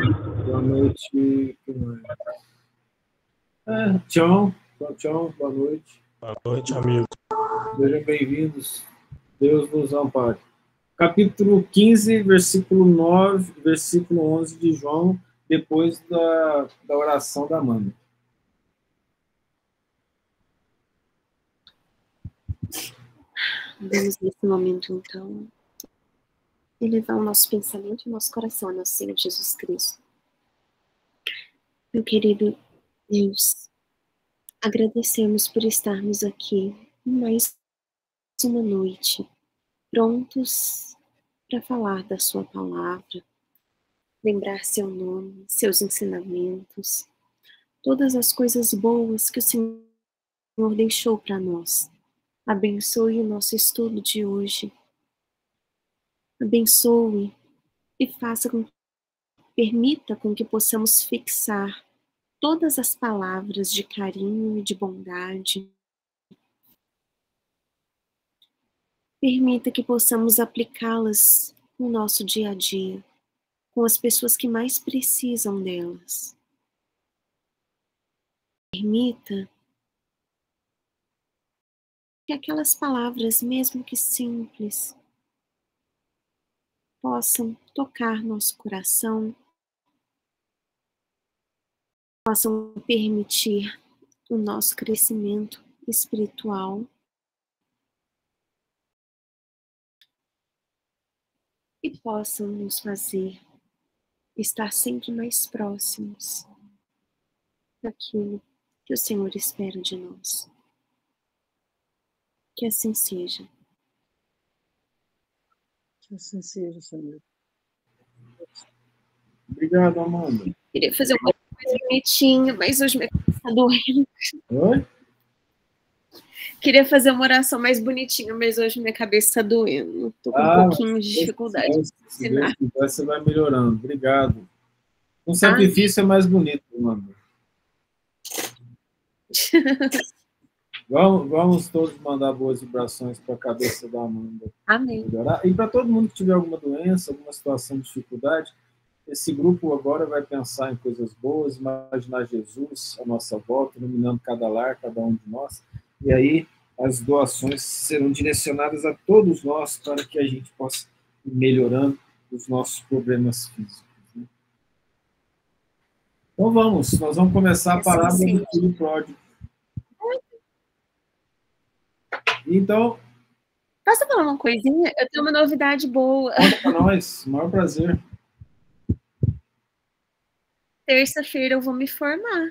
Boa noite. Tchau, boa noite. Boa noite, amigo. Sejam bem-vindos. Deus nos ampare. Capítulo 15, versículo 9, versículo 11 de João, depois da oração da Amanda. Vamos, nesse momento, então, elevar o nosso pensamento e o nosso coração ao nosso Senhor Jesus Cristo. Meu querido Deus, agradecemos por estarmos aqui mais uma noite, prontos para falar da sua palavra, lembrar seu nome, seus ensinamentos, todas as coisas boas que o Senhor deixou para nós. Abençoe o nosso estudo de hoje. Abençoe e permita com que possamos fixar todas as palavras de carinho e de bondade. Permita que possamos aplicá-las no nosso dia a dia, com as pessoas que mais precisam delas. Permita que aquelas palavras, mesmo que simples, possam tocar nosso coração, possam permitir o nosso crescimento espiritual e possam nos fazer estar sempre mais próximos daquilo que o Senhor espera de nós. Que assim seja. Que assim seja, Senhor. Obrigado, Amanda. Queria fazer uma coisa bonitinha, mas hoje minha cabeça está doendo. Oi? Queria fazer uma oração mais bonitinha, mas hoje minha cabeça está doendo. Estou com um pouquinho de dificuldade. Se Deus quiser, você vai melhorando. Obrigado. Um sacrifício é mais bonito, Amanda. Vamos todos mandar boas vibrações para a cabeça da Amanda. Amém. Melhorar. E para todo mundo que tiver alguma doença, alguma situação de dificuldade, esse grupo agora vai pensar em coisas boas, imaginar Jesus à nossa volta, iluminando cada lar, cada um de nós. E aí as doações serão direcionadas a todos nós para que a gente possa ir melhorando os nossos problemas físicos. Né? Então nós vamos começar a parábola do filho pródigo. Então... Posso falar uma coisinha? Eu tenho uma novidade boa. Conta para nós, o maior prazer. Terça-feira eu vou me formar.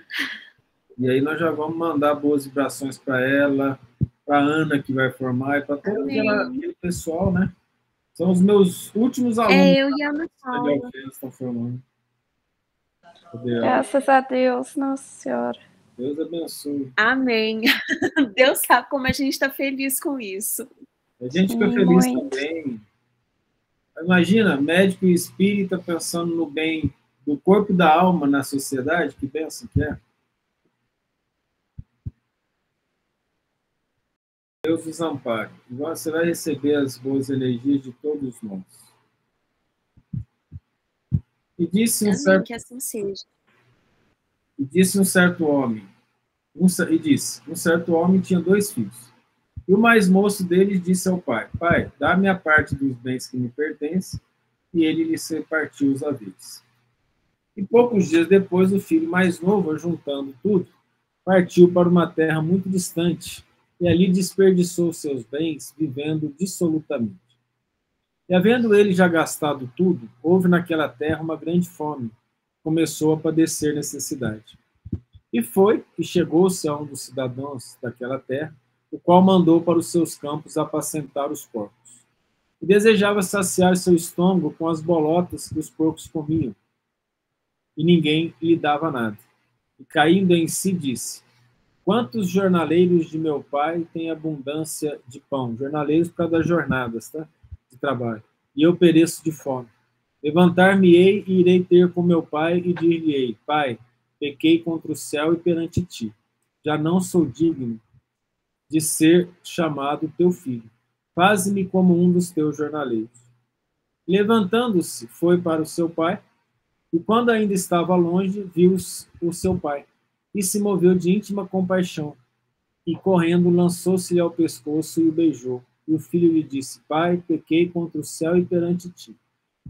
E aí nós já vamos mandar boas vibrações para ela, para a Ana, que vai formar, e para todo aquele pessoal, né? São os meus últimos alunos. Eu e a Ana Paula. Estão formando. Graças a Deus, Nossa Senhora. Deus abençoe. Amém. Deus sabe como a gente está feliz com isso. A gente fica feliz também. Imagina, médico e espírita pensando no bem do corpo e da alma na sociedade, que bênção que é. Deus os ampare. Você vai receber as boas energias de todos nós. E disse um certo... que assim seja. E disse um certo homem, um certo homem tinha 2 filhos. E o mais moço deles disse ao pai, pai, dá-me a parte dos bens que me pertencem, e ele lhe repartiu os haveres. E poucos dias depois, o filho mais novo, juntando tudo, partiu para uma terra muito distante, e ali desperdiçou seus bens, vivendo dissolutamente. E havendo ele já gastado tudo, houve naquela terra uma grande fome, começou a padecer necessidade. E foi, e chegou-se a um dos cidadãos daquela terra, o qual mandou para os seus campos apacentar os porcos. E desejava saciar seu estômago com as bolotas que os porcos comiam. E ninguém lhe dava nada. E caindo em si, disse, quantos jornaleiros de meu pai têm abundância de pão? Jornaleiros por causa das jornadas, tá? De trabalho. E eu pereço de fome. Levantar-me-ei e irei ter com meu pai e dir-lhe-ei, pai, pequei contra o céu e perante ti. Já não sou digno de ser chamado teu filho. Faze-me como um dos teus jornaleiros. Levantando-se, foi para o seu pai E quando ainda estava longe, viu o seu pai, e se moveu de íntima compaixão, e correndo lançou-se-lhe ao pescoço e o beijou. E o filho lhe disse: Pai, pequei contra o céu e perante ti,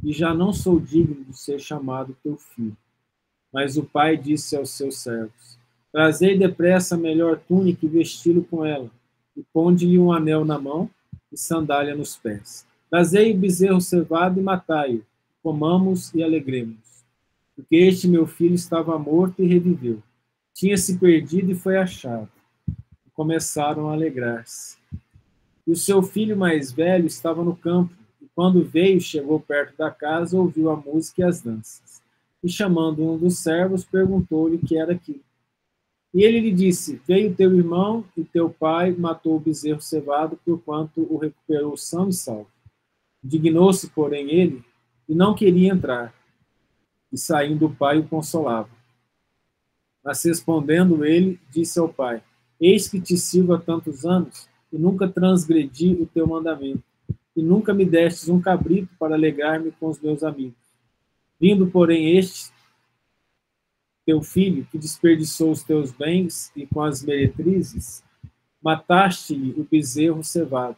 e já não sou digno de ser chamado teu filho. Mas o pai disse aos seus servos: Trazei depressa a melhor túnica e vesti-lo com ela, e ponde-lhe um anel na mão e sandália nos pés. Trazei o bezerro cevado e matai-o, comamos e alegremos. Porque este meu filho estava morto e reviveu. Tinha-se perdido e foi achado. E começaram a alegrar-se. E o seu filho mais velho estava no campo, e quando veio, chegou perto da casa, ouviu a música e as danças. E chamando um dos servos, perguntou-lhe o que era aquilo. E ele lhe disse: Veio teu irmão e teu pai matou o bezerro cevado, porquanto o recuperou são e salvo. Dignou-se, porém, ele, e não queria entrar. E saindo o pai o consolava. Mas respondendo ele, disse ao pai: Eis que te sirvo há tantos anos, e nunca transgredi o teu mandamento, e nunca me destes um cabrito para alegrar-me com os meus amigos. Vindo, porém, este teu filho, que desperdiçou os teus bens, e com as meretrizes, mataste-lhe o bezerro cevado.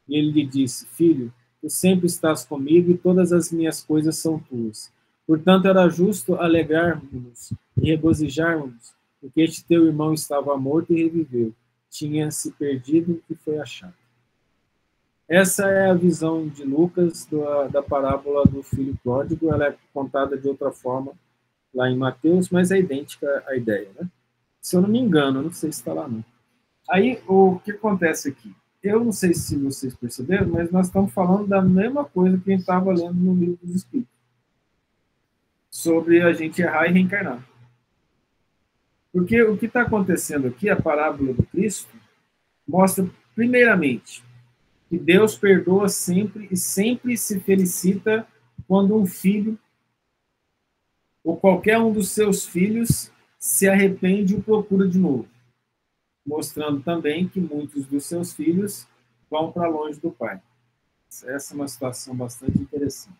E ele lhe disse: Filho, tu sempre estás comigo, e todas as minhas coisas são tuas. Portanto, era justo alegrarmos e regozijarmos, porque este teu irmão estava morto e reviveu, tinha se perdido e foi achado. Essa é a visão de Lucas da parábola do filho pródigo. Ela é contada de outra forma lá em Mateus, mas é idêntica à ideia, né? Se eu não me engano, eu não sei se está lá não. Aí, o que acontece aqui? Eu não sei se vocês perceberam, mas nós estamos falando da mesma coisa que a gente estava lendo no livro dos Espíritos, sobre a gente errar e reencarnar. Porque o que está acontecendo aqui, a parábola do Cristo, mostra, primeiramente, que Deus perdoa sempre e sempre se felicita quando um filho ou qualquer um dos seus filhos se arrepende e o procura de novo, mostrando também que muitos dos seus filhos vão para longe do pai. Essa é uma situação bastante interessante.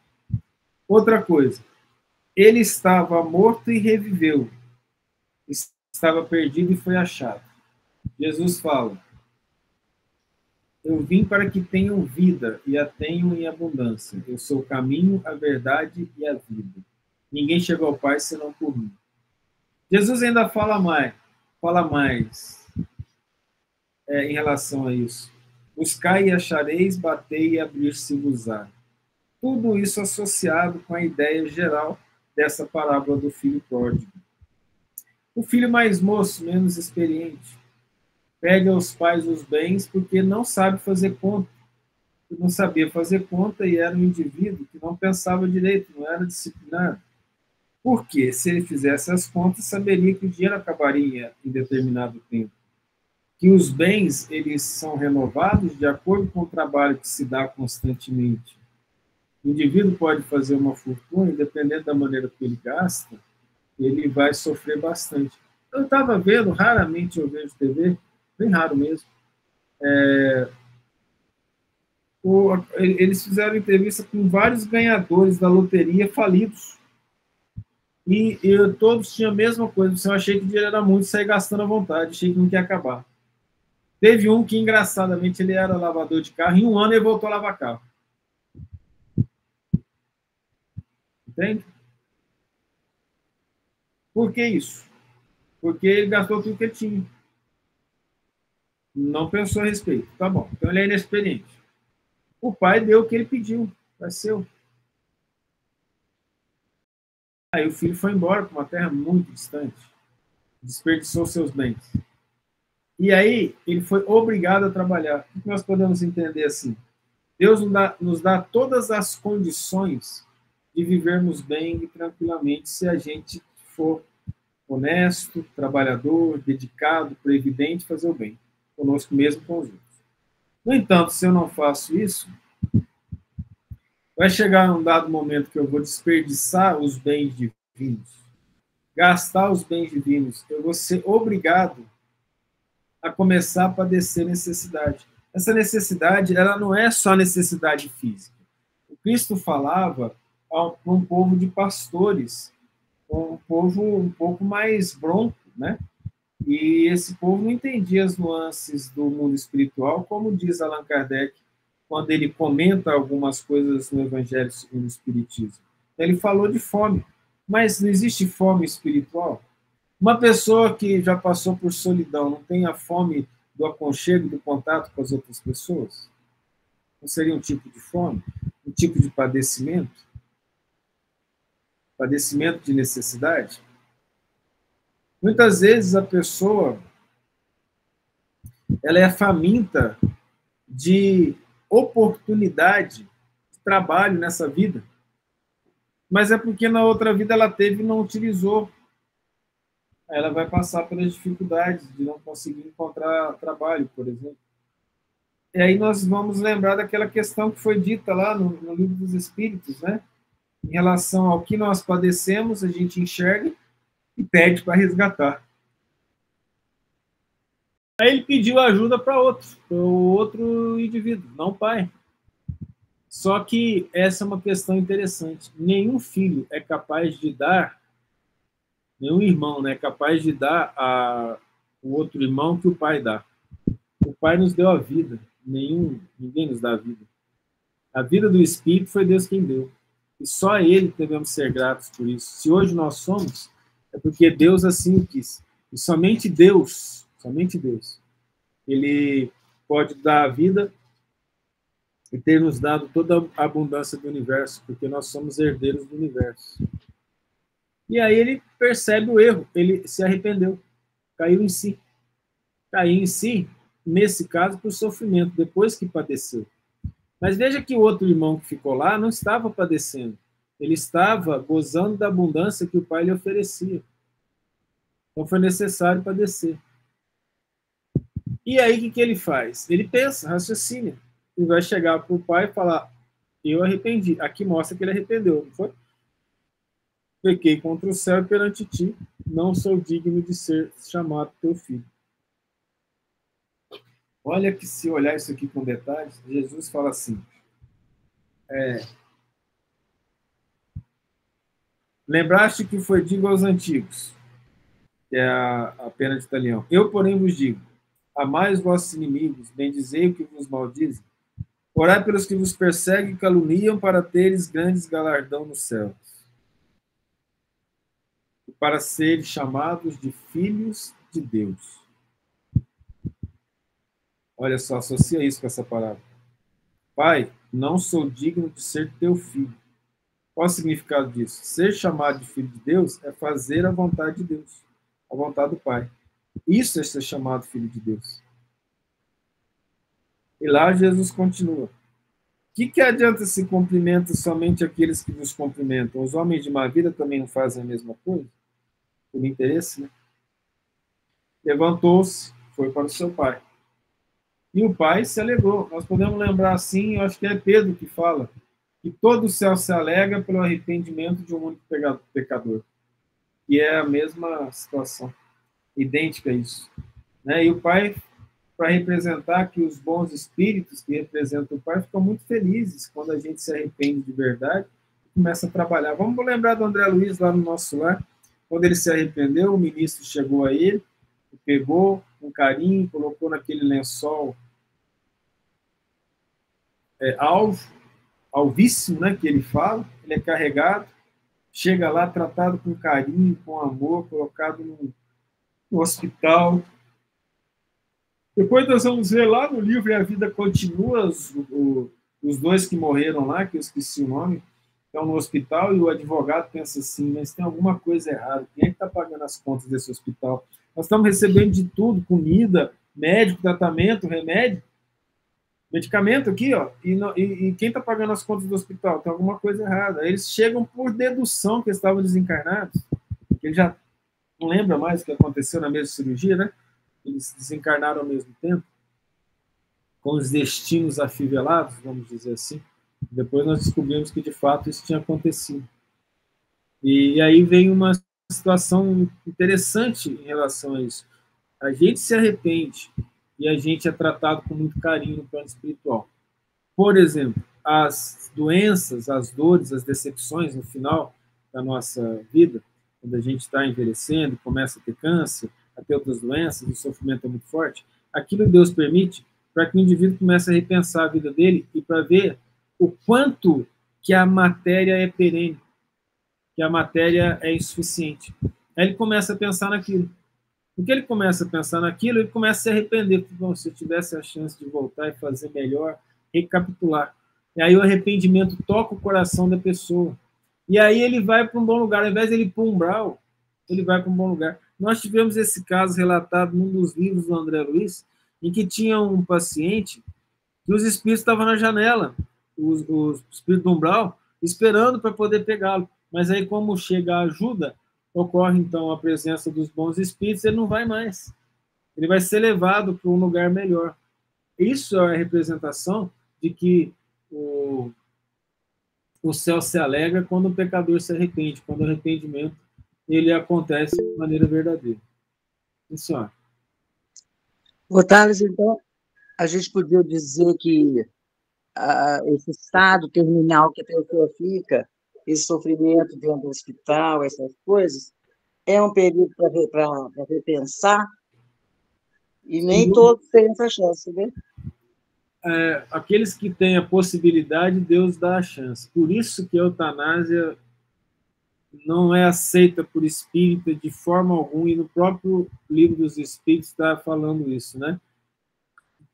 Outra coisa, ele estava morto e reviveu, estava perdido e foi achado. Jesus fala: Eu vim para que tenham vida e a tenham em abundância. Eu sou o caminho, a verdade e a vida. Ninguém chegou ao Pai senão por mim. Jesus ainda fala mais em relação a isso. Buscai e achareis, batei e abrir-se-vos-á. Tudo isso associado com a ideia geral dessa parábola do filho pródigo. O filho mais moço, menos experiente, pede aos pais os bens porque não sabe fazer conta. Não sabia fazer conta e era um indivíduo que não pensava direito, não era disciplinado. Porque, se ele fizesse as contas, saberia que o dinheiro acabaria em determinado tempo. Que os bens, eles são renovados de acordo com o trabalho que se dá constantemente. O indivíduo pode fazer uma fortuna e, dependendo da maneira que ele gasta, ele vai sofrer bastante. Eu estava vendo, raramente eu vejo TV, bem raro mesmo, eles fizeram entrevista com vários ganhadores da loteria falidos. E todos tinham a mesma coisa. Eu achei que o dinheiro era muito, saí gastando à vontade, achei que não ia acabar. Teve um que, engraçadamente, ele era lavador de carro, em um ano ele voltou a lavar carro. Entende? Por que isso? Porque ele gastou tudo que ele tinha. Não pensou a respeito. Tá bom, então ele é inexperiente. O pai deu o que ele pediu, vai ser. Aí o filho foi embora para uma terra muito distante, desperdiçou seus bens. E aí ele foi obrigado a trabalhar. O que nós podemos entender assim? Deus nos dá todas as condições de vivermos bem e tranquilamente se a gente for honesto, trabalhador, dedicado, previdente, fazer o bem, conosco mesmo com os outros. No entanto, se eu não faço isso, vai chegar um dado momento que eu vou desperdiçar os bens divinos, gastar os bens divinos, eu vou ser obrigado a começar a padecer necessidade. Essa necessidade, ela não é só necessidade física. O Cristo falava para um povo de pastores um povo um pouco mais bronco, né? E esse povo não entendia as nuances do mundo espiritual, como diz Allan Kardec, quando ele comenta algumas coisas no Evangelho segundo o Espiritismo. Ele falou de fome, mas não existe fome espiritual? Uma pessoa que já passou por solidão não tem a fome do aconchego, do contato com as outras pessoas? Não seria um tipo de fome? Um tipo de padecimento? Padecimento de necessidade? Muitas vezes a pessoa ela é faminta de oportunidade de trabalho nessa vida, mas é porque na outra vida ela teve e não utilizou. Ela vai passar pelas dificuldades de não conseguir encontrar trabalho, por exemplo. E aí nós vamos lembrar daquela questão que foi dita lá no Livro dos Espíritos, né? Em relação ao que nós padecemos, a gente enxerga e pede para resgatar. Aí ele pediu ajuda para outro indivíduo, não o pai. Só que essa é uma questão interessante. Nenhum filho é capaz de dar, nenhum irmão, né, é capaz de dar o outro irmão que o pai dá. O pai nos deu a vida, ninguém nos dá a vida. A vida do Espírito foi Deus quem deu. E só a Ele devemos ser gratos por isso. Se hoje nós somos, é porque Deus assim o quis. E somente Deus, Ele pode dar a vida e ter nos dado toda a abundância do universo, porque nós somos herdeiros do universo. E aí ele percebe o erro, ele se arrependeu, caiu em si. Caiu em si, nesse caso, por sofrimento, depois que padeceu. Mas veja que o outro irmão que ficou lá não estava padecendo. Ele estava gozando da abundância que o pai lhe oferecia. Então foi necessário padecer. E aí o que ele faz? Ele pensa, raciocina. Ele vai chegar para o pai e falar, eu arrependi. Aqui mostra que ele arrependeu, não foi? Pequei contra o céu e perante ti, não sou digno de ser chamado teu filho. Olha que se olhar isso aqui com detalhes, Jesus fala assim, lembraste que foi dito aos antigos, que é a pena de Italião, eu, porém, vos digo, amai os vossos inimigos, bendizei o que vos maldizem, orai pelos que vos perseguem e caluniam para teres grandes galardão no céu, e para seres chamados de filhos de Deus. Olha só, associa isso com essa palavra. Pai, não sou digno de ser teu filho. Qual é o significado disso? Ser chamado de filho de Deus é fazer a vontade de Deus, a vontade do Pai. Isso é ser chamado filho de Deus. E lá Jesus continua. O que adianta se cumprimenta somente aqueles que vos cumprimentam? Os homens de má vida também não fazem a mesma coisa? Por interesse, né? Levantou-se, foi para o seu pai. E o pai se alegrou. Nós podemos lembrar assim, eu acho que é Pedro que fala, que todo o céu se alegra pelo arrependimento de um único pecador. E é a mesma situação, idêntica a isso. Né? E o pai, para representar que os bons espíritos que representam o pai ficam muito felizes quando a gente se arrepende de verdade e começa a trabalhar. Vamos lembrar do André Luiz lá no nosso lar, quando ele se arrependeu, o ministro chegou a ele, pegou com carinho, colocou naquele lençol alvíssimo, né, que ele fala, ele é carregado, chega lá tratado com carinho, com amor, colocado no hospital. Depois nós vamos ver lá no livro E a Vida Continua, os dois que morreram lá, que eu esqueci o nome, estão no hospital e o advogado pensa assim, mas tem alguma coisa errada, quem é que está pagando as contas desse hospital? Nós estamos recebendo de tudo, comida, médico, tratamento, remédio, medicamento aqui, ó, e quem está pagando as contas do hospital? Tem alguma coisa errada. Eles chegam por dedução que eles estavam desencarnados, que ele já não lembra mais o que aconteceu na mesma cirurgia, né? Eles desencarnaram ao mesmo tempo, com os destinos afivelados, vamos dizer assim. Depois nós descobrimos que, de fato, isso tinha acontecido. E aí vem uma situação interessante em relação a isso. A gente se arrepende e a gente é tratado com muito carinho no plano espiritual. Por exemplo, as doenças, as dores, as decepções no final da nossa vida, quando a gente está envelhecendo, começa a ter câncer, a ter outras doenças, o sofrimento é muito forte, aquilo Deus permite para que o indivíduo comece a repensar a vida dele e para ver o quanto que a matéria é perene, que a matéria é insuficiente. Aí ele começa a pensar naquilo. Porque ele começa a pensar naquilo, ele começa a se arrepender. Bom, se eu tivesse a chance de voltar e fazer melhor, recapitular. E aí o arrependimento toca o coração da pessoa. E aí ele vai para um bom lugar. Ao invés de ele ir para um umbral, ele vai para um bom lugar. Nós tivemos esse caso relatado num dos livros do André Luiz, em que tinha um paciente que os espíritos estavam na janela, os espíritos do umbral, esperando para poder pegá-lo. Mas aí, como chega a ajuda, ocorre então a presença dos bons espíritos, ele não vai mais. Ele vai ser levado para um lugar melhor. Isso é a representação de que o céu se alegra quando o pecador se arrepende, quando o arrependimento ele acontece de maneira verdadeira. Sim, senhora. Thales, então, a gente podia dizer que esse estado terminal que a pessoa fica, esse sofrimento dentro do hospital, essas coisas, é um período para repensar, e nem todos têm essa chance, né? Aqueles que têm a possibilidade, Deus dá a chance. Por isso que a eutanásia não é aceita por espírita de forma alguma, e no próprio livro dos espíritos está falando isso, né?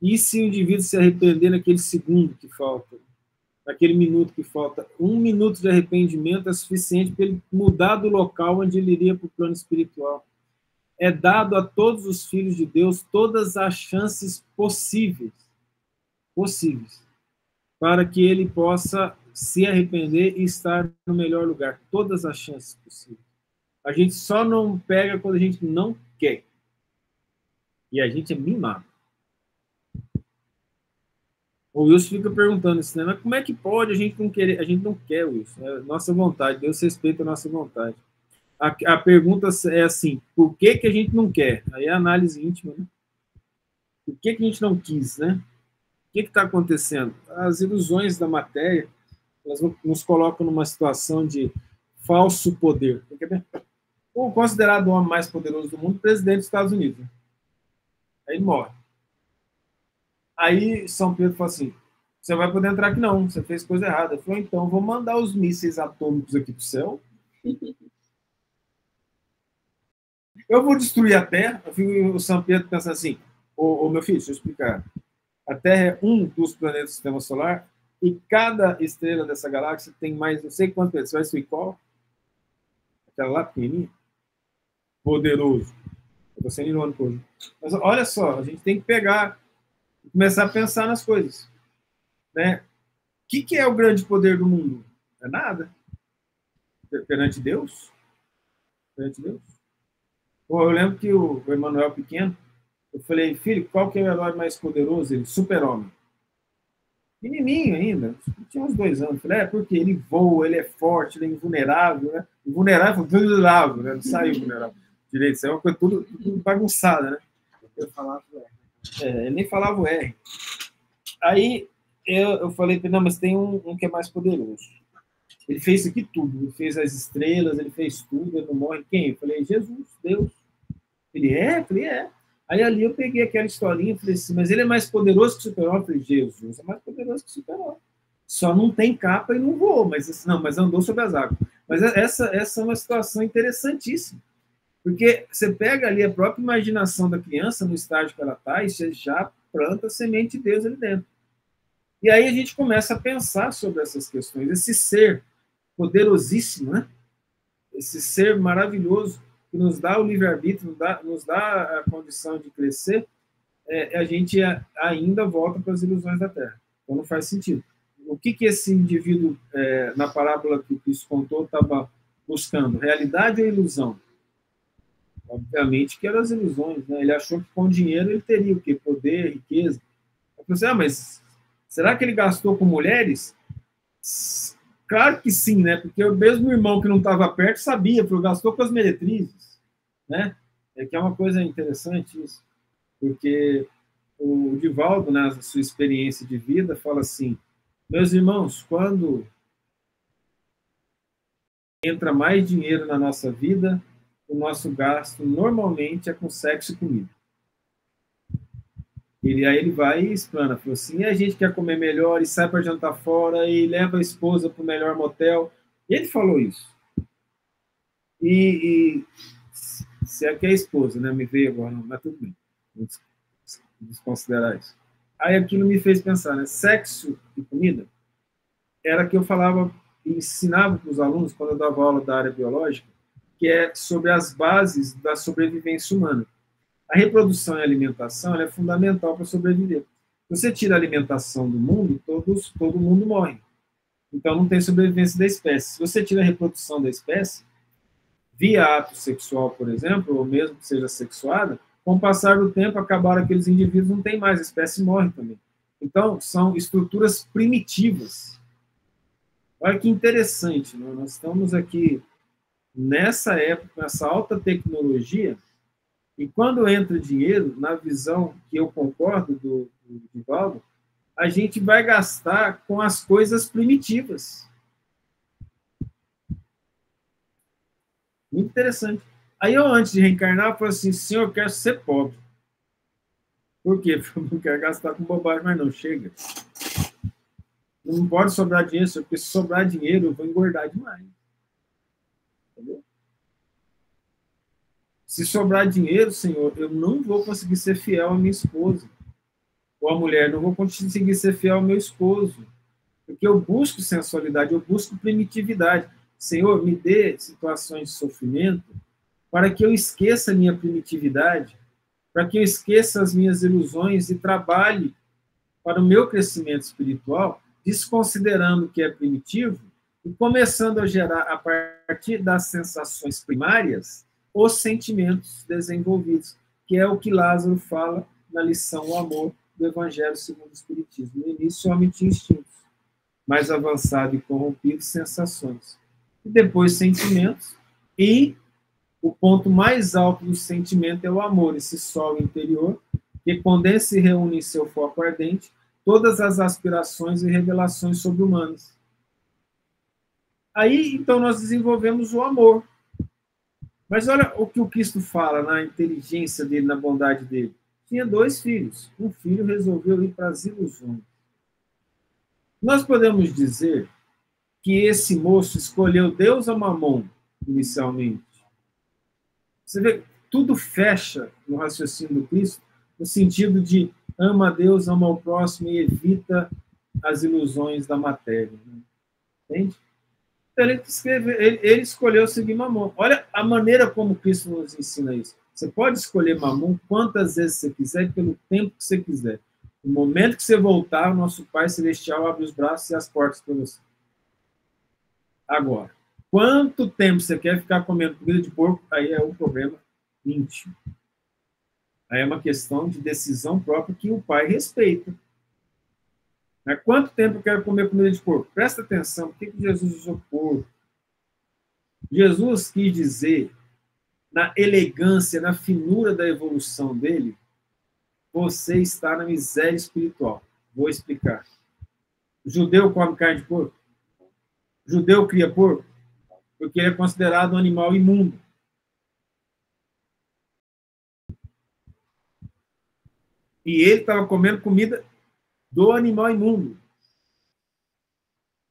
E se o indivíduo se arrepender naquele segundo que falta, naquele minuto que falta, 1 minuto de arrependimento é suficiente para ele mudar do local onde ele iria para o plano espiritual. É dado a todos os filhos de Deus todas as chances possíveis, para que ele possa se arrepender e estar no melhor lugar. Todas as chances possíveis. A gente só não pega quando a gente não quer. E a gente é mimado. O Wilson fica perguntando isso, né? Mas como é que pode a gente não querer? A gente não quer, Wilson. É nossa vontade. Deus respeita a nossa vontade. A pergunta é assim, por que a gente não quer? Aí é a análise íntima, né? Por que a gente não quis, né? O que está acontecendo? As ilusões da matéria, elas nos colocam numa situação de falso poder. O considerado o homem mais poderoso do mundo, presidente dos Estados Unidos. Né? Aí ele morre. Aí São Pedro fala assim, você vai poder entrar aqui não, você fez coisa errada. Ele falou, então, vou mandar os mísseis atômicos aqui para o céu. Eu vou destruir a Terra. O São Pedro pensa assim, ô meu filho, deixa eu explicar. A Terra é um dos planetas do Sistema Solar e cada estrela dessa galáxia tem mais não sei quantos planetas. Você vai subir qual? Aquela lá pequenininha? Poderoso. Eu estou sendo irônico hoje. Mas olha só, a gente tem que pegar e começar a pensar nas coisas. Né? O que é o grande poder do mundo? É nada. Perante Deus? Perante Deus? Pô, eu lembro que o Emanuel pequeno, eu falei, filho, qual que é o herói mais poderoso? Ele, Super-Homem. Menininho ainda, tinha uns 2 anos. Eu falei, porque ele voa, ele é forte, ele é invulnerável, né? Invulnerável, né? Não saiu vulnerável. Direito, isso é uma coisa tudo bagunçada, né? Eu falava o R. Ele nem falava o R. Aí eu falei, não, mas tem um que é mais poderoso. Ele fez isso aqui tudo, ele fez as estrelas, ele fez tudo, ele não morre. Quem? Eu falei, Jesus, Deus. Ele é? Eu falei, é. Aí ali eu peguei aquela historinha e falei assim, mas ele é mais poderoso que o Super-Homem? Eu falei, Jesus é mais poderoso que o Super-Homem. Só não tem capa e não voou, mas andou sobre as águas. Mas essa é uma situação interessantíssima. Porque você pega ali a própria imaginação da criança no estágio que ela está e você já planta a semente de Deus ali dentro. E aí a gente começa a pensar sobre essas questões. Esse ser poderosíssimo, né? Esse ser maravilhoso que nos dá o livre-arbítrio, nos dá a condição de crescer, a gente ainda volta para as ilusões da Terra. Então não faz sentido. O que esse indivíduo, na parábola que o Cristo contou, estava buscando? Realidade ou ilusão? Obviamente que eram as ilusões. Né? Ele achou que com dinheiro ele teria o quê? Poder, riqueza. Eu pensei, mas será que ele gastou com mulheres? Claro que sim, né? Porque o mesmo irmão que não estava perto sabia, porque gastou com as meretrizes, né? Que é uma coisa interessante isso, porque o Divaldo, na sua experiência de vida, fala assim, meus irmãos, quando entra mais dinheiro na nossa vida, o nosso gasto normalmente é com sexo e comida. Aí ele vai e explana, falou assim, e a gente quer comer melhor, e sai para jantar fora, e leva a esposa para o melhor motel. E ele falou isso. E se é que é a esposa, né? Me veio agora, mas tudo bem. Vamos desconsiderar isso. Aí aquilo me fez pensar, né? Sexo e comida era que eu falava, ensinava para os alunos, quando eu dava aula da área biológica, que é sobre as bases da sobrevivência humana. A reprodução e a alimentação é fundamental para sobreviver. Se você tira a alimentação do mundo, todo mundo morre. Então não tem sobrevivência da espécie. Se você tira a reprodução da espécie, via ato sexual, por exemplo, ou mesmo que seja sexuada, com o passar do tempo, acabaram aqueles indivíduos, não tem mais, a espécie morre também. Então, são estruturas primitivas. Olha que interessante, né? Nós estamos aqui nessa época, nessa alta tecnologia, e quando entra dinheiro, na visão que eu concordo do Divaldo, a gente vai gastar com as coisas primitivas. Muito interessante. Aí eu, antes de reencarnar, falei assim, senhor, eu quero ser pobre. Por quê? Porque eu não quero gastar com bobagem, mas não chega. Não pode sobrar dinheiro, senhor, porque se sobrar dinheiro, eu vou engordar demais. Entendeu? Se sobrar dinheiro, senhor, eu não vou conseguir ser fiel à minha esposa. Ou a mulher, não vou conseguir ser fiel ao meu esposo. Porque eu busco sensualidade, eu busco primitividade. Senhor, me dê situações de sofrimento para que eu esqueça a minha primitividade, para que eu esqueça as minhas ilusões e trabalhe para o meu crescimento espiritual, desconsiderando o que é primitivo e começando a gerar, a partir das sensações primárias, os sentimentos desenvolvidos, que é o que Lázaro fala na lição O Amor do Evangelho segundo o Espiritismo. No início, o homem tinha instintos, mais avançado e corrompido, sensações. E depois, sentimentos, e o ponto mais alto do sentimento é o amor, esse sol interior, que quando ele se reúne em seu foco ardente, todas as aspirações e revelações sobre-humanas. Aí, então, nós desenvolvemos o amor. Mas olha o que o Cristo fala na inteligência dele, na bondade dele. Tinha 2 filhos. Um filho resolveu ir para as ilusões. Nós podemos dizer que esse moço escolheu Deus ou Mamon, inicialmente. Você vê, tudo fecha no raciocínio do Cristo, no sentido de ama a Deus, ama o próximo e evita as ilusões da matéria. Né? Entende? Então, ele escolheu seguir Mamon. Olha a maneira como Cristo nos ensina isso. Você pode escolher Mamon quantas vezes você quiser, pelo tempo que você quiser. No momento que você voltar, o nosso Pai Celestial abre os braços e as portas para você. Agora, quanto tempo você quer ficar comendo comida de porco, aí é um problema íntimo. Aí é uma questão de decisão própria que o pai respeita. Mas quanto tempo eu quero comer comida de porco? Presta atenção, por que Jesus usou porco? Jesus quis dizer, na elegância, na finura da evolução dele, você está na miséria espiritual. Vou explicar. O judeu come carne de porco? O judeu cria porco? Porque ele é considerado um animal imundo. E ele estava comendo comida do animal imundo.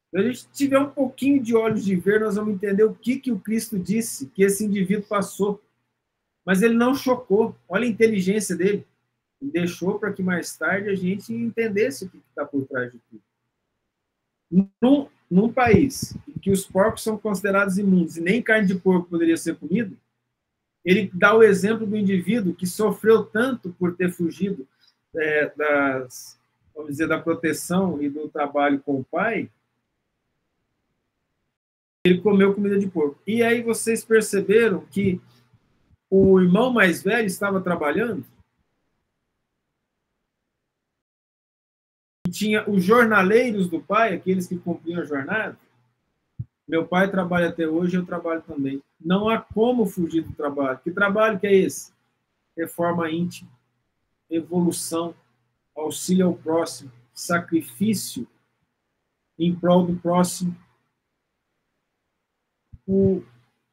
Se a gente tiver um pouquinho de olhos de ver, nós vamos entender o que o Cristo disse que esse indivíduo passou. Mas ele não chocou. Olha a inteligência dele. Ele deixou para que mais tarde a gente entendesse o que está por trás de tudo. Num país em que os porcos são considerados imundos e nem carne de porco poderia ser comida, ele dá o exemplo do indivíduo que sofreu tanto por ter fugido vamos dizer, da proteção e do trabalho com o pai, ele comeu comida de porco. E aí vocês perceberam que o irmão mais velho estava trabalhando? E tinha os jornaleiros do pai, aqueles que cumpriam a jornada. Meu pai trabalha até hoje, eu trabalho também. Não há como fugir do trabalho. Que trabalho que é esse? Reforma íntima, evolução, auxílio ao próximo, sacrifício em prol do próximo.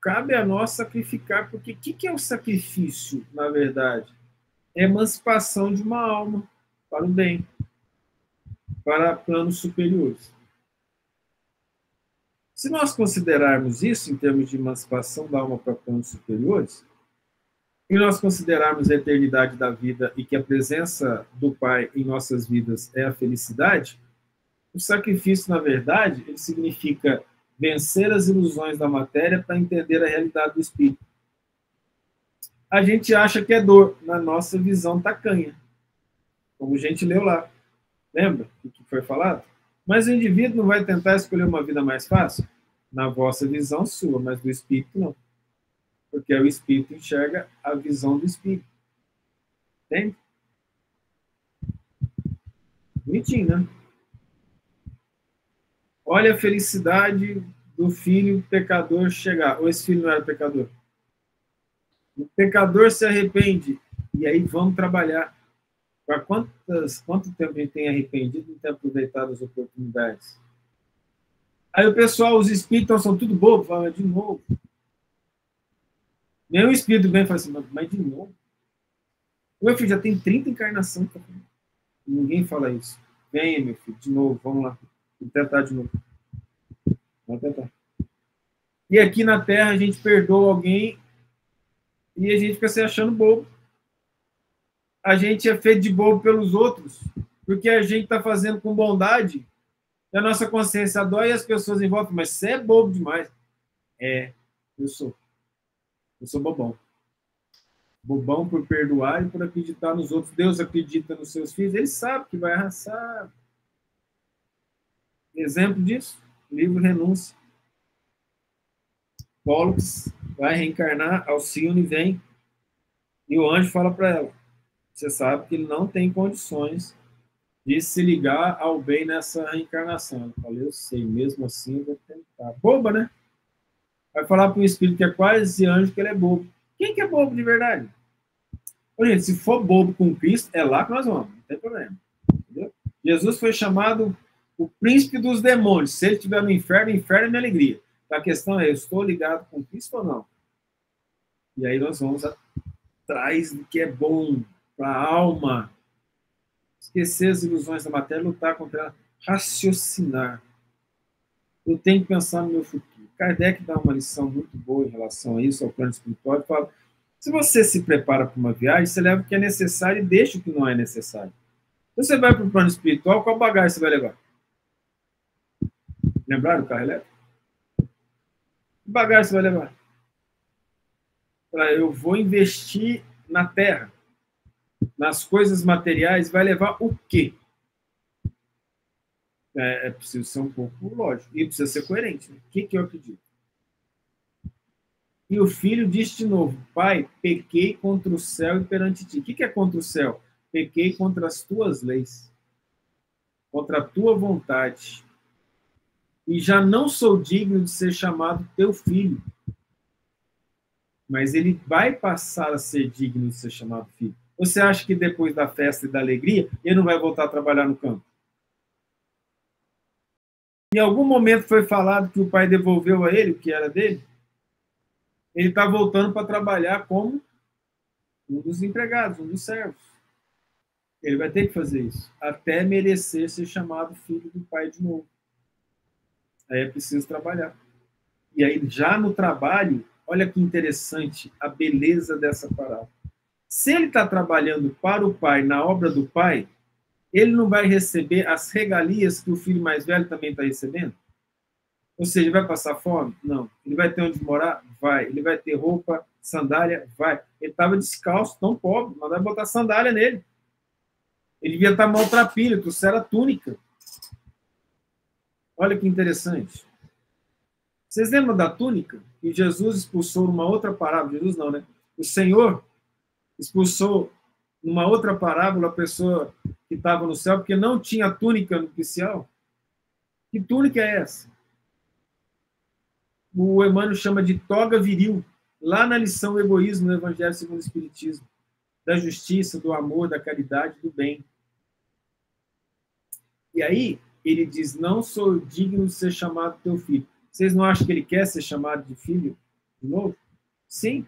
cabe a nós sacrificar, porque o que é o sacrifício, na verdade? É a emancipação de uma alma para o bem, para planos superiores. Se nós considerarmos isso em termos de emancipação da alma para planos superiores, e nós considerarmos a eternidade da vida e que a presença do Pai em nossas vidas é a felicidade, o sacrifício, na verdade, ele significa vencer as ilusões da matéria para entender a realidade do espírito. A gente acha que é dor, na nossa visão tacanha, como a gente leu lá. Lembra o que foi falado? Mas o indivíduo não vai tentar escolher uma vida mais fácil? Na vossa visão sua, mas do espírito não. Porque o espírito enxerga a visão do espírito. Entende? Bonitinho, né? Olha a felicidade do filho pecador chegar. Ou esse filho não era pecador? O pecador se arrepende. E aí vamos trabalhar. Para quanto tempo a gente tem arrependido e não tem aproveitado as oportunidades? Aí o pessoal, os espíritos são tudo bobo, fala de novo. Nenhum espírito vem e fala assim, mas de novo? Meu filho, já tem 30 encarnações. Ninguém fala isso. Venha, meu filho, de novo, vamos lá. Vamos tentar de novo. Vamos tentar. E aqui na Terra a gente perdoa alguém e a gente fica se achando bobo. A gente é feito de bobo pelos outros, porque a gente está fazendo com bondade, e a nossa consciência dói e as pessoas em volta, mas você é bobo demais. É, eu sou. Eu sou bobão. Bobão por perdoar e por acreditar nos outros. Deus acredita nos seus filhos, ele sabe que vai arrasar. Exemplo disso, livro Renúncia. Pollux vai reencarnar, Alcione vem, e o anjo fala para ela, você sabe que ele não tem condições de se ligar ao bem nessa reencarnação. Ela fala, eu sei, mesmo assim eu vou tentar. Boba, né? Vai falar para um espírito que é quase anjo que ele é bobo. Quem que é bobo de verdade? Ô, gente, se for bobo com Cristo, é lá que nós vamos, não tem problema. Entendeu? Jesus foi chamado o príncipe dos demônios. Se ele estiver no inferno, o inferno é minha alegria. A questão é, eu estou ligado com Cristo ou não? E aí nós vamos atrás do que é bom para a alma. Esquecer as ilusões da matéria, lutar contra ela, raciocinar. Eu tenho que pensar no meu futuro. Kardec dá uma lição muito boa em relação a isso, ao plano espiritual, e fala, se você se prepara para uma viagem, você leva o que é necessário e deixa o que não é necessário. Se você vai para o plano espiritual, qual bagagem você vai levar? Lembraram do carro elétrico? Que bagagem você vai levar? Eu vou investir na terra, nas coisas materiais, vai levar o quê? É preciso ser um pouco lógico. E precisa ser coerente. Né? O que eu acredito? E o filho disse de novo, pai, pequei contra o céu e perante ti. O que é contra o céu? Pequei contra as tuas leis, contra a tua vontade. E já não sou digno de ser chamado teu filho. Mas ele vai passar a ser digno de ser chamado filho. Você acha que depois da festa e da alegria, ele não vai voltar a trabalhar no campo? Em algum momento foi falado que o pai devolveu a ele o que era dele? Ele está voltando para trabalhar como um dos empregados, um dos servos. Ele vai ter que fazer isso, até merecer ser chamado filho do pai de novo. Aí é preciso trabalhar. E aí, já no trabalho, olha que interessante a beleza dessa parábola. Se ele está trabalhando para o pai, na obra do pai, ele não vai receber as regalias que o filho mais velho também está recebendo? Ou seja, ele vai passar fome? Não. Ele vai ter onde morar? Vai. Ele vai ter roupa, sandália? Vai. Ele estava descalço, tão pobre, mas vai botar sandália nele. Ele devia estar maltrapilho, trouxeram a túnica. Olha que interessante. Vocês lembram da túnica? Que Jesus expulsou numa outra parábola? Jesus não, né? O Senhor expulsou numa outra parábola a pessoa que estava no céu porque não tinha túnica nupcial. Que túnica é essa? O Emmanuel chama de toga viril, lá na lição Egoísmo no Evangelho segundo o Espiritismo, da justiça, do amor, da caridade, do bem. E aí, ele diz, não sou digno de ser chamado teu filho. Vocês não acham que ele quer ser chamado de filho de novo? Sim.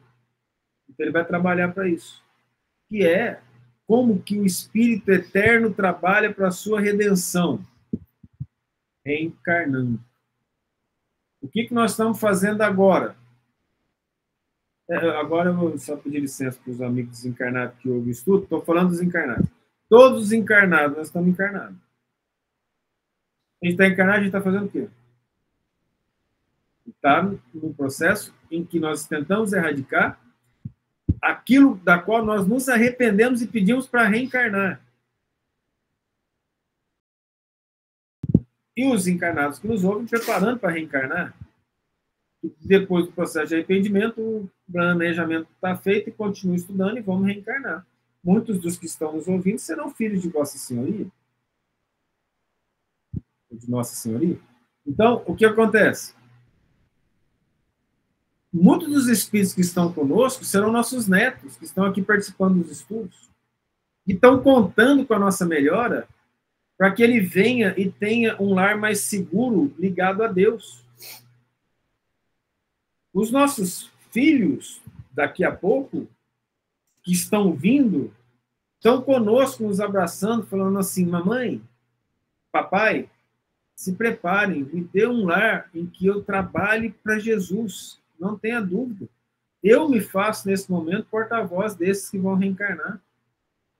Então ele vai trabalhar para isso. Que é como que o Espírito Eterno trabalha para a sua redenção. Reencarnando. O que nós estamos fazendo agora? Agora eu vou só pedir licença para os amigos desencarnados que ouvem o estudo. Estou falando dos encarnados. Todos os encarnados, nós estamos encarnados. A gente está encarnado, a gente está fazendo o quê? Está num processo em que nós tentamos erradicar aquilo da qual nós nos arrependemos e pedimos para reencarnar. E os encarnados que nos ouvem preparando para reencarnar. Depois do processo de arrependimento, o planejamento está feito e continua estudando e vamos reencarnar. Muitos dos que estão nos ouvindo serão filhos de Vossa Senhoria. De Nossa Senhoria. Então, o que acontece? Muitos dos espíritos que estão conosco serão nossos netos, que estão aqui participando dos estudos, que estão contando com a nossa melhora para que ele venha e tenha um lar mais seguro ligado a Deus. Os nossos filhos, daqui a pouco, que estão vindo, estão conosco, nos abraçando, falando assim, mamãe, papai, se preparem, me dê um lar em que eu trabalhe para Jesus. Não tenha dúvida. Eu me faço, nesse momento, porta-voz desses que vão reencarnar,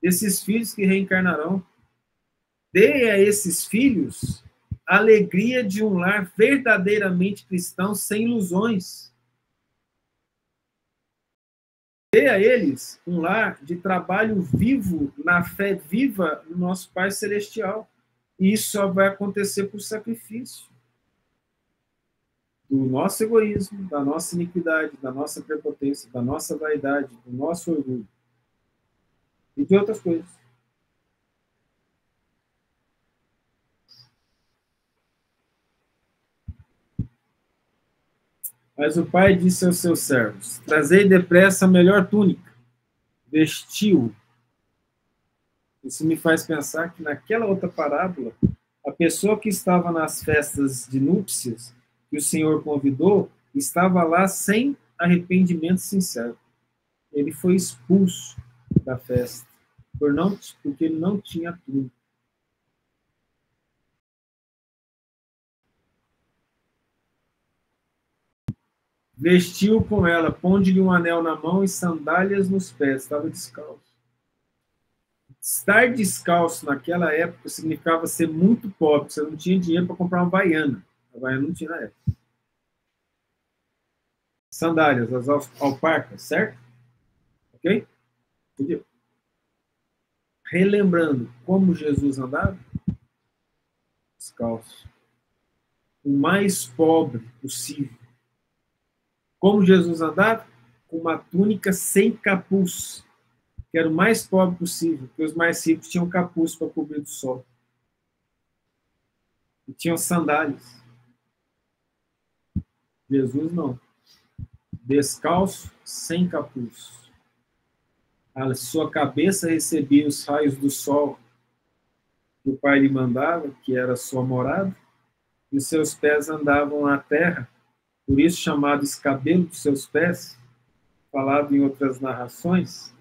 desses filhos que reencarnarão. Dê a esses filhos a alegria de um lar verdadeiramente cristão, sem ilusões. Dê a eles um lar de trabalho vivo, na fé viva no nosso Pai Celestial. E isso só vai acontecer por sacrifício. Do nosso egoísmo, da nossa iniquidade, da nossa prepotência, da nossa vaidade, do nosso orgulho. E de outras coisas. Mas o pai disse aos seus servos, trazei depressa a melhor túnica, vestiu. Isso me faz pensar que naquela outra parábola, a pessoa que estava nas festas de núpcias, que o Senhor convidou, estava lá sem arrependimento sincero. Ele foi expulso da festa, porque ele não tinha túnica. Vestiu com ela, ponde-lhe um anel na mão e sandálias nos pés. Estava descalço. Estar descalço naquela época significava ser muito pobre. Você não tinha dinheiro para comprar uma Havaiana. A Havaiana não tinha na época. Sandálias, as alparcas, certo? Ok? Entendeu? Relembrando como Jesus andava, descalço. O mais pobre possível. Como Jesus andava? Com uma túnica sem capuz, que era o mais pobre possível, porque os mais ricos tinham capuz para cobrir do sol. E tinham sandálias. Jesus não. Descalço, sem capuz. A sua cabeça recebia os raios do sol que o Pai lhe mandava, que era a sua morada, e os seus pés andavam na terra, por isso chamado escabelo dos seus pés, falado em outras narrações,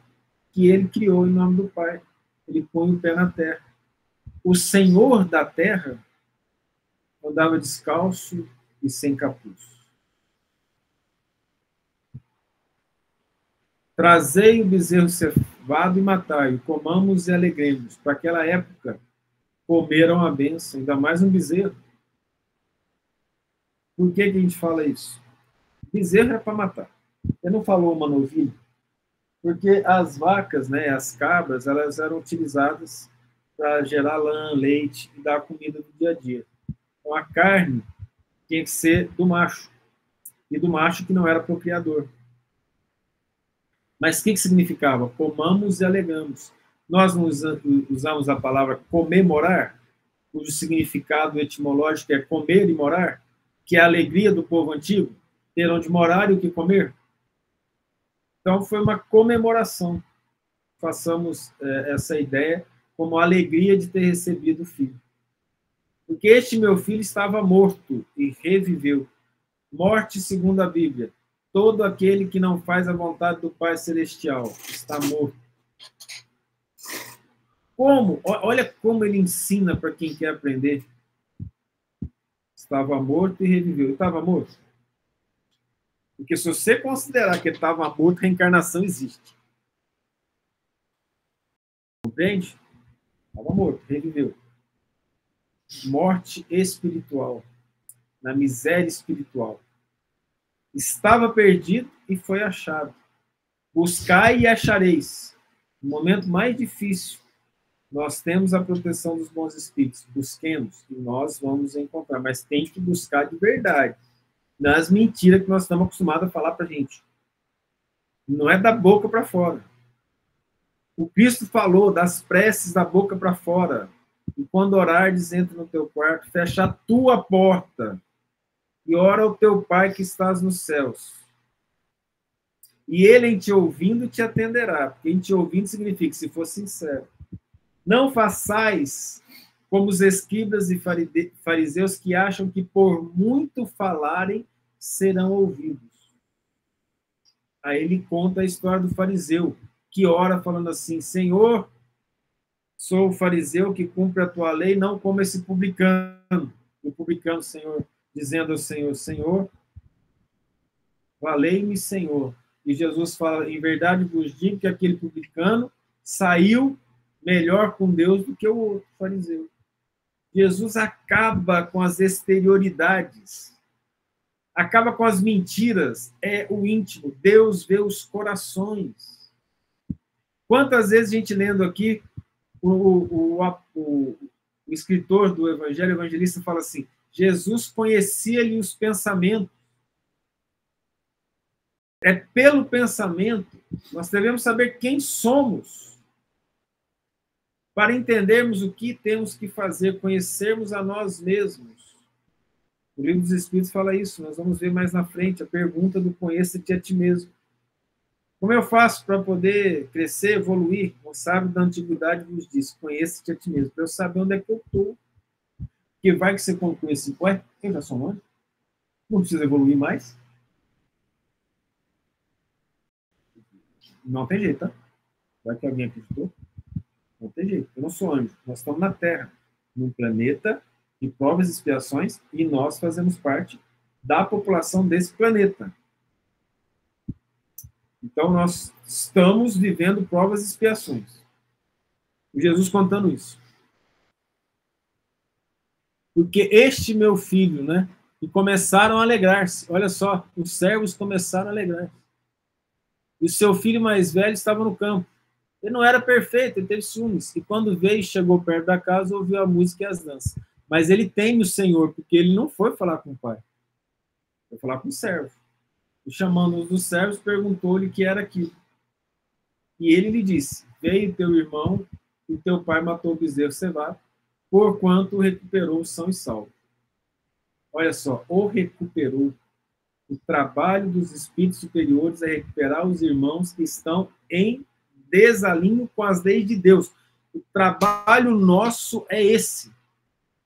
que ele criou em nome do Pai. Ele põe o pé na terra. O Senhor da terra andava descalço e sem capuz. Trazei o bezerro cevado e matai-o, comamos e alegremos. Para aquela época, comeram a bênção, ainda mais um bezerro. Por que a gente fala isso? Bezerro é para matar. Ele não falou uma novilha? Porque as vacas, né, as cabras, elas eram utilizadas para gerar lã, leite e dar a comida do dia a dia. Então a carne tinha que ser do macho. E do macho que não era procriador. Mas o que significava? Comamos e alegamos. Nós não usamos a palavra comemorar, cujo significado etimológico é comer e morar, que é a alegria do povo antigo, ter onde morar e o que comer. Então, foi uma comemoração. Façamos essa ideia como a alegria de ter recebido o filho. Porque este meu filho estava morto e reviveu. Morte segundo a Bíblia. Todo aquele que não faz a vontade do Pai Celestial está morto. Como? Olha como ele ensina para quem quer aprender. Estava morto e reviveu. Ele estava morto? Porque se você considerar que ele estava morto, a reencarnação existe. Compreende? Estava morto, reviveu. Morte espiritual. Na miséria espiritual. Estava perdido e foi achado. Buscai e achareis. No momento mais difícil, nós temos a proteção dos bons espíritos. Busquemos e nós vamos encontrar. Mas tem que buscar de verdade. Nas mentiras que nós estamos acostumados a falar para a gente. Não é da boca para fora. O Cristo falou das preces da boca para fora. E quando orares, entra no teu quarto, fecha a tua porta e ora ao teu Pai que estás nos céus. E ele, em te ouvindo, te atenderá. Porque em te ouvindo significa, se for sincero. Não façais como os escribas e fariseus que acham que por muito falarem serão ouvidos. Aí ele conta a história do fariseu, que ora falando assim, Senhor, sou o fariseu que cumpre a tua lei, não como esse publicano. O publicano, Senhor, dizendo ao Senhor, Senhor, valei-me, Senhor. E Jesus fala, em verdade vos digo que aquele publicano saiu melhor com Deus do que o outro fariseu. Jesus acaba com as exterioridades, acaba com as mentiras, é o íntimo. Deus vê os corações. Quantas vezes a gente lendo aqui, o escritor do Evangelho, o evangelista, fala assim, Jesus conhecia-lhe os pensamentos. É pelo pensamento, nós devemos saber quem somos, para entendermos o que temos que fazer, conhecermos a nós mesmos. O Livro dos Espíritos fala isso, nós vamos ver mais na frente, a pergunta do conheça-te a ti mesmo. Como eu faço para poder crescer, evoluir? O sábio da antiguidade nos diz, conheça-te a ti mesmo, para eu saber onde é que eu estou. Porque vai que você conclui assim, ué, eu já sou um anjo? Não precisa evoluir mais? Não tem jeito, tá? Vai que alguém acreditou? Não tem jeito, eu não sou anjo. Nós estamos na Terra, num planeta de provas e expiações, e nós fazemos parte da população desse planeta. Então, nós estamos vivendo provas e expiações. E Jesus contando isso. Porque este meu filho, né? E começaram a alegrar-se. Olha só, os servos começaram a alegrar-se. E o seu filho mais velho estava no campo. Ele não era perfeito, ele teve ciúmes. E quando veio e chegou perto da casa, ouviu a música e as danças. Mas ele teme o Senhor, porque ele não foi falar com o pai. Foi falar com o servo. E chamando um dos servos, perguntou-lhe o que era aquilo. E ele lhe disse, veio teu irmão e teu pai matou o bezerro cevado, porquanto o recuperou são e salvo. Olha só, o recuperou. O trabalho dos espíritos superiores é recuperar os irmãos que estão em desalinho com as leis de Deus. O trabalho nosso é esse.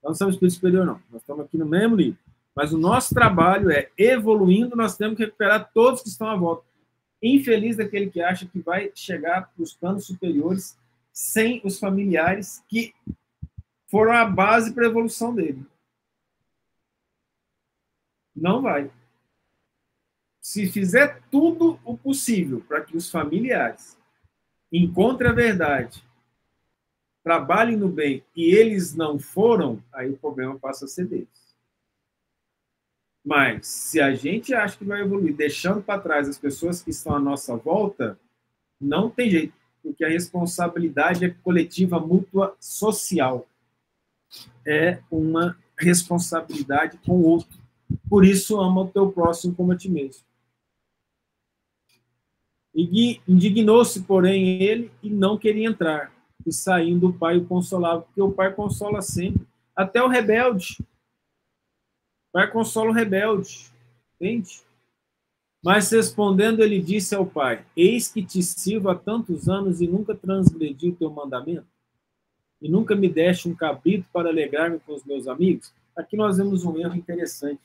Nós não somos espírito superior, não. Nós estamos aqui no mesmo nível. Mas o nosso trabalho é, evoluindo, nós temos que recuperar todos que estão à volta. Infeliz daquele que acha que vai chegar para os planos superiores sem os familiares que foram a base para a evolução dele. Não vai. Se fizer tudo o possível para que os familiares encontrem a verdade, trabalhem no bem, e eles não foram, aí o problema passa a ser deles. Mas, se a gente acha que vai evoluir, deixando para trás as pessoas que estão à nossa volta, não tem jeito, porque a responsabilidade é coletiva, mútua, social. É uma responsabilidade com o outro. Por isso, ama o teu próximo como a ti mesmo. Indignou-se, porém, ele e não queria entrar. E saindo, o pai o consolava, porque o pai consola sempre. Até o rebelde. O pai consola o rebelde. Entende? Mas respondendo, ele disse ao pai, eis que te sirvo há tantos anos e nunca transgredi o teu mandamento? E nunca me deste um cabrito para alegrar-me com os meus amigos? Aqui nós vemos um erro interessante.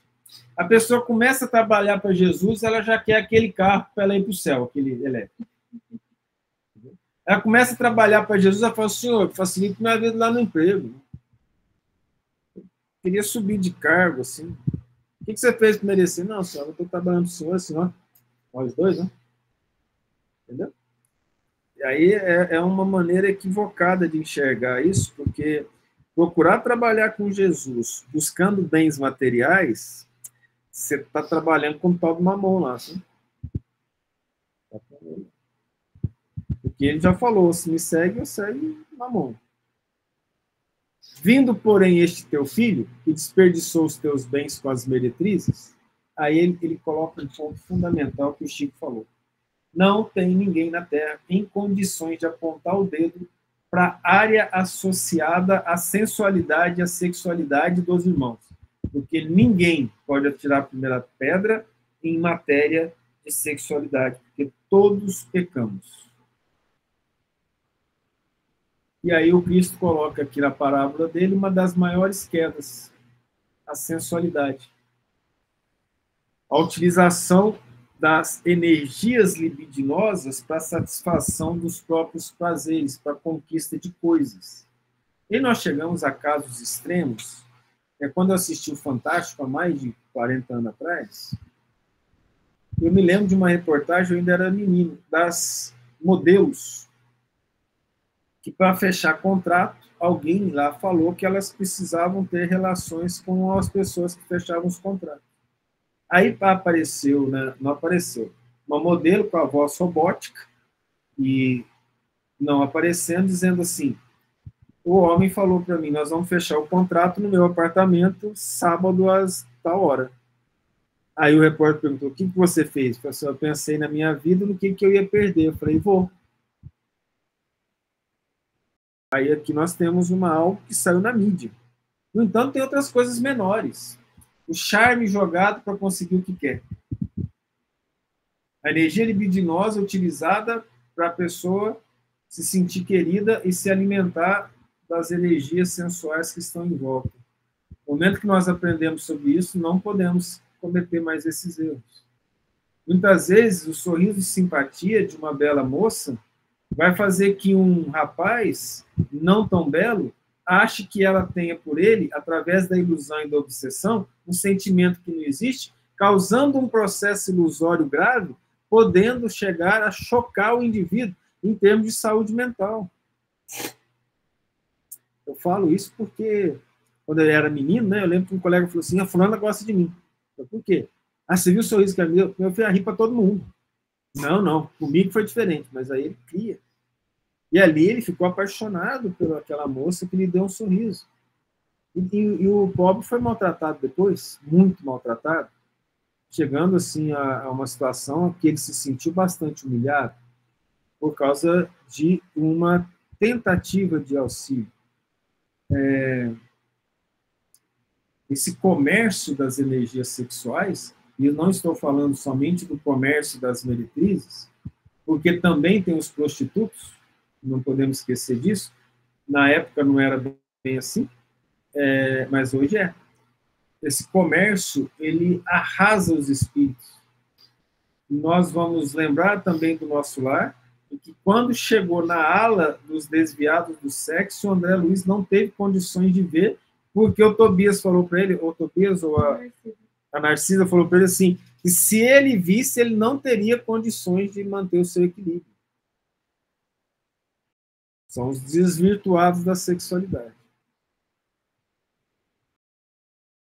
A pessoa começa a trabalhar para Jesus, ela já quer aquele carro para ela ir para o céu, aquele elétrico. Ela começa a trabalhar para Jesus, ela fala, Senhor, facilita minha vida lá no emprego. Eu queria subir de cargo, assim. O que você fez para merecer? Não, senhor, eu estou trabalhando para o senhor, senhor. Nós dois, né? Entendeu? E aí é uma maneira equivocada de enxergar isso, porque procurar trabalhar com Jesus, buscando bens materiais, você está trabalhando com o tal do mamão lá, assim. Porque ele já falou, se me segue, eu segue mamão. Vindo, porém, este teu filho, que desperdiçou os teus bens com as meretrizes, aí ele coloca um ponto fundamental que o Chico falou. Não tem ninguém na Terra em condições de apontar o dedo para a área associada à sensualidade e à sexualidade dos irmãos. Porque ninguém pode atirar a primeira pedra em matéria de sexualidade, porque todos pecamos. E aí o Cristo coloca aqui na parábola dele uma das maiores quedas, a sensualidade. A utilização das energias libidinosas para a satisfação dos próprios prazeres, para a conquista de coisas. E nós chegamos a casos extremos. Quando eu assisti o Fantástico, há mais de 40 anos atrás, eu me lembro de uma reportagem, eu ainda era menino, das modelos, que para fechar contrato, alguém lá falou que elas precisavam ter relações com as pessoas que fechavam os contratos. Aí apareceu, né? Não apareceu, uma modelo com a voz robótica e não aparecendo, dizendo assim, o homem falou para mim, nós vamos fechar o contrato no meu apartamento sábado às tal hora. Aí o repórter perguntou, o que você fez? Eu pensei na minha vida, no que eu ia perder. Eu falei, vou. Aí aqui nós temos algo que saiu na mídia. No entanto, tem outras coisas menores. O charme jogado para conseguir o que quer. A energia libidinosa utilizada para a pessoa se sentir querida e se alimentar das energias sensuais que estão em volta. No momento que nós aprendemos sobre isso, não podemos cometer mais esses erros. Muitas vezes, o sorriso de simpatia de uma bela moça vai fazer que um rapaz não tão belo ache que ela tenha por ele, através da ilusão e da obsessão, um sentimento que não existe, causando um processo ilusório grave, podendo chegar a chocar o indivíduo em termos de saúde mental. Eu falo isso porque, quando eu era menino, né, eu lembro que um colega falou assim, a fulana gosta de mim. Eu, por quê? Ah, você viu o sorriso que é meu? Eu fui a rir para todo mundo. Não, comigo foi diferente, mas aí ele cria. E ali ele ficou apaixonado por aquela moça que lhe deu um sorriso. E o pobre foi maltratado depois, muito maltratado, chegando assim a uma situação que ele se sentiu bastante humilhado por causa de uma tentativa de auxílio. Esse comércio das energias sexuais, e eu não estou falando somente do comércio das meretrizes, porque também tem os prostitutos, não podemos esquecer disso, na época não era bem assim, mas hoje é. Esse comércio, ele arrasa os espíritos. E nós vamos lembrar também do nosso lar, e que quando chegou na ala dos desviados do sexo, o André Luiz não teve condições de ver, porque o Tobias falou para ele, ou Tobias, ou a Narcisa falou para ele assim, que se ele visse, ele não teria condições de manter o seu equilíbrio. São os desvirtuados da sexualidade.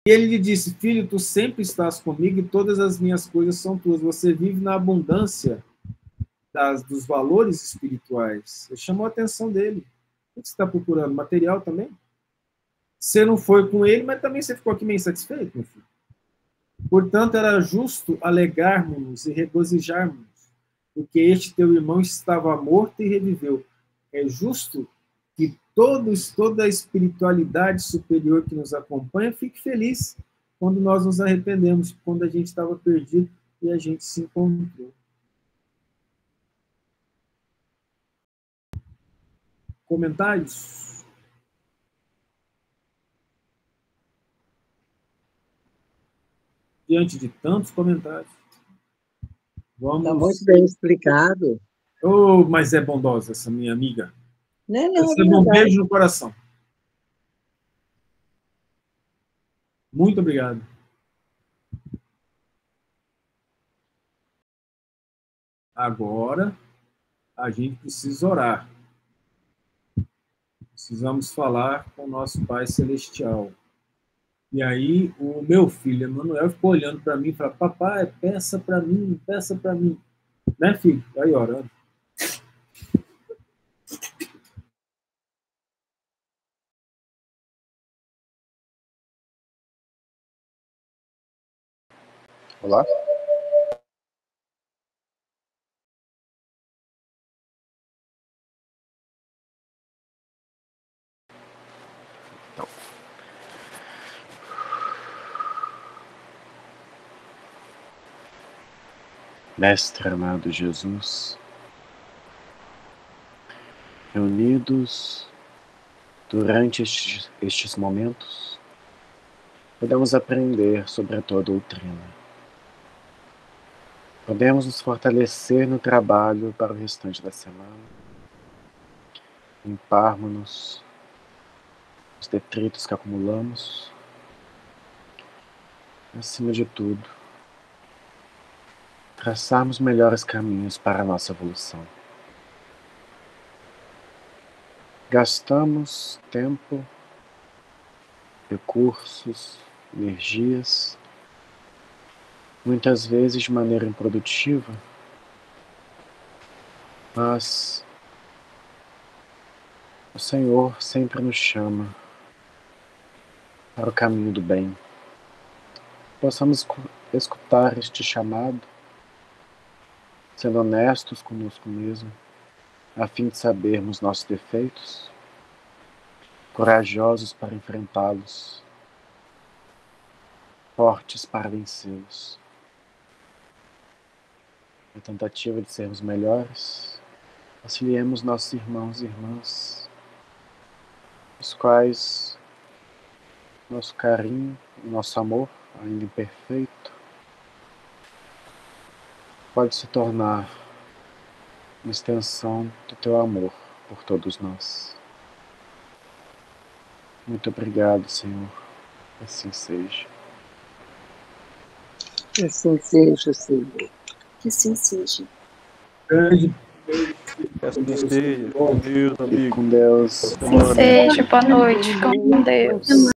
E ele lhe disse, filho, tu sempre estás comigo e todas as minhas coisas são tuas. Você vive na abundância dos valores espirituais. Ele chamou a atenção dele. O que você está procurando? Material também? Você não foi com ele, mas também você ficou aqui meio insatisfeito, meu filho. Portanto, era justo alegarmos-nos e regozijarmos, porque este teu irmão estava morto e reviveu. É justo que toda a espiritualidade superior que nos acompanha fique feliz quando nós nos arrependemos, quando a gente estava perdido e a gente se encontrou. Comentários? diante de tantos comentários. Vamos... Está muito bem explicado. Oh, mas é bondosa essa minha amiga. Não, Receba um beijo no coração. Muito obrigado. Agora, a gente precisa orar. Precisamos falar com o nosso Pai Celestial. E aí, o meu filho, Emanuel, ficou olhando para mim e falou: papai, peça para mim, peça para mim. Né, filho? Vai orando. Olá. Então. Mestre amado Jesus, reunidos durante estes momentos, podemos aprender sobre a tua doutrina. Podemos nos fortalecer no trabalho para o restante da semana, limparmos-nos dos detritos que acumulamos, acima de tudo, traçarmos melhores caminhos para a nossa evolução. Gastamos tempo, recursos, energias, muitas vezes de maneira improdutiva, mas o Senhor sempre nos chama para o caminho do bem. Possamos escutar este chamado, sendo honestos conosco mesmo, a fim de sabermos nossos defeitos, corajosos para enfrentá-los, fortes para vencê-los. Na tentativa de sermos melhores, auxiliemos nossos irmãos e irmãs, os quais nosso carinho, nosso amor, ainda imperfeito, pode se tornar uma extensão do teu amor por todos nós. Muito obrigado, Senhor. Assim seja. Que assim seja, Senhor. Que assim seja. Grande. Que assim seja. Com Deus, amigo. Com Deus. Assim seja, boa noite, fica com Deus.